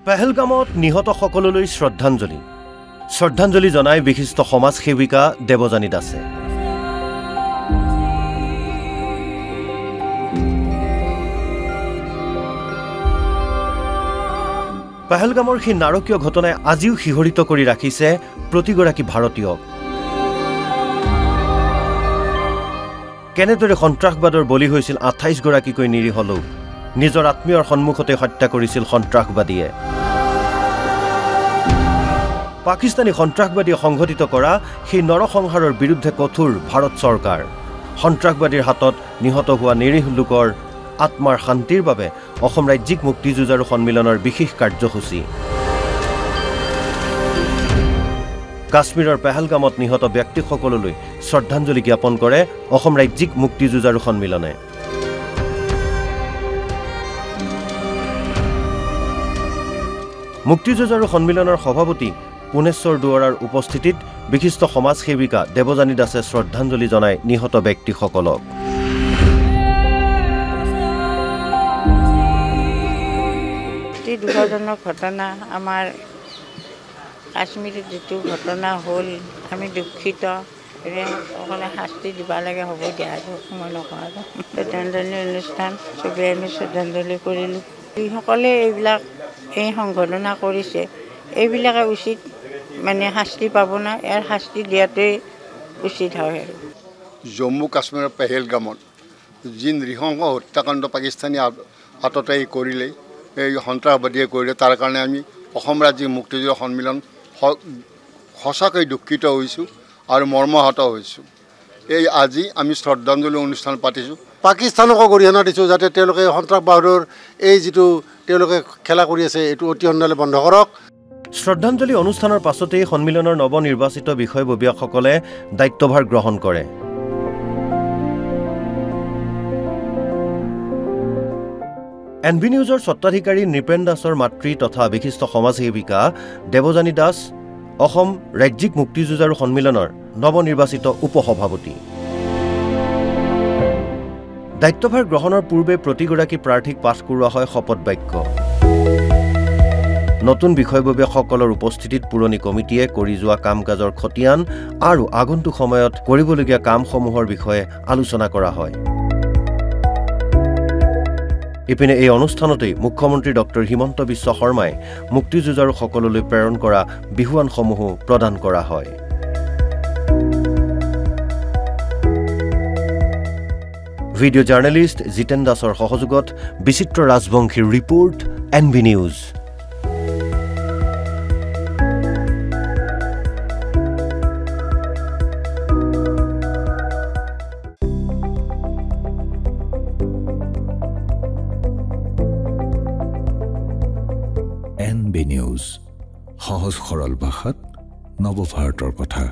পেহেলগামত নিহত সকললৈ শ্ৰদ্ধাঞ্জলি জনাই বিশিষ্ট সমাজসেৱিকা দেৱযানী দাসে। পেহেলগামৰ সেই নাৰকীয় ঘটনাই আজিও শিহৰিত কৰি ৰাখিছে প্ৰতিগৰাকী ভাৰতীয়ক। কেনেদৰে সন্ত্ৰাসবাদৰ বলি হৈছিল 28 গৰাকীকৈ নিৰীহ লোক, নিজৰ আত্মীয়ৰ সন্মুখতে হত্যা কৰিছিল সন্ত্ৰাসবাদীয়ে। পাকিস্তানী সন্ত্ৰাসবাদীয়ে সংঘটিত কৰা সেই নৰসংহাৰৰ বিৰুদ্ধে কঠোৰ ভাৰত চৰকাৰ। সন্ত্ৰাসবাদীৰ হাতত নিহত হোৱা নিৰীহ লোকৰ আত্মাৰ শান্তিৰ বাবে অসম ৰাজ্যিক মুক্তি যুঁজাৰু সন্মিলনৰ বিশেষ কাৰ্যসূচী। কাশ্মীৰৰ পেহেলগামত নিহত ব্যক্তিসকললৈ শ্ৰদ্ধাঞ্জলি জ্ঞাপন কৰে অসম ৰাজ্যিক মুক্তি যুঁজাৰু সন্মিলনে। মুক্তি যুঁজাৰু সন্মিলনৰ সভাপতি পুনেশ্বৰ দুৱৰাৰ উপস্থিতিত বিশিষ্ট সমাজসেৱিকা দেৱযানী দাসে শ্ৰদ্ধাঞ্জলি জনায় নিহত ব্যক্তিসকলক। দুঃখজনক ঘটনা আমাৰ কাশ্মীৰত যেটো ঘটনা হ'ল আমি দুঃখিত। সকলে শাস্তি দিব লাগে, হ'ব দিয়া আৰু সময় নকৰা। শ্ৰদ্ধাঞ্জলি অনুষ্ঠান চবেই আমি শ্ৰদ্ধাঞ্জলি কৰিলোঁ। যিসকলে এইবিলাক এই সংঘটনা কৰিছে এইবিলাকে উচিত শাস্তি পাব না, ইয়াৰ শাস্তি দিয়াটোৱেই উচিত হয়। আৰু জম্মু কাশ্মীৰৰ পেহেলগামত যি নৃশংস হত্যাকাণ্ড পাকিস্তানী আততায়ী কৰিলে, এই সন্ত্ৰাসবাদীয়ে কৰিলে, তাৰ কাৰণে আমি অসম ৰাজ্যিক মুক্তি যুঁজাৰু সন্মিলন সঁচাকৈ দুঃখিত হৈছোঁ আৰু মৰ্মাহত হৈছোঁ। এই আজি আমি শ্ৰদ্ধাঞ্জলি অনুষ্ঠান পাতিছোঁ। পাকিস্তানকো গৰিহণা দিছোঁ যাতে তেওঁলোকে সন্ত্ৰাসবাদৰ এই যিটো তেওঁলোকে খেলা কৰি আছে এইটো অতি সোনকালে বন্ধ কৰক। শ্ৰদ্ধাঞ্জলি অনুষ্ঠানৰ পাছতেই সন্মিলনৰ নৱনিৰ্বাচিত বিষয়ববীয়াসকলে দায়িত্বভাৰ গ্ৰহণ কৰে। এনবি নিউজৰ স্বত্বাধিকাৰী নৃপেন দাসৰ মাতৃ তথা বিশিষ্ট সমাজসেৱিকা দেৱযানী দাস অসম ৰাজ্যিক মুক্তি যুঁজাৰু সন্মিলনৰ নৱনিৰ্বাচিত উপসভাপতি। দায়িত্বভাৰ গ্ৰহণৰ পূৰ্বে প্ৰতিগৰাকী প্ৰাৰ্থীক পাঠ কৰোৱা হয় শপত বাক্য। নতুন বিষয়ববীয়াসকলৰ উপস্থিতিত পুৰণি কমিটিয়ে কৰি যোৱা কাম কাজৰ খতিয়ান আৰু আগন্তুক সময়ত কৰিবলগীয়া কামসমূহৰ বিষয়ে আলোচনা কৰা হয়। ইপিনে এই অনুষ্ঠানতেই মুখ্যমন্ত্ৰী ডক্টৰ হিমন্ত বিশ্ব শৰ্মাই মুক্তি যুঁজাৰুসকললৈ প্ৰেৰণ কৰা বিহুৱানসমূহো প্ৰদান কৰা হয়। ভিডিঅ' জাৰ্নেলিষ্ট জিতেন দাসৰ সহযোগত বিচিত্ৰ ৰাজবংশীৰ report NB news. NB news, সহজ সৰল ভাষাত নৱভাৰতৰ কথা।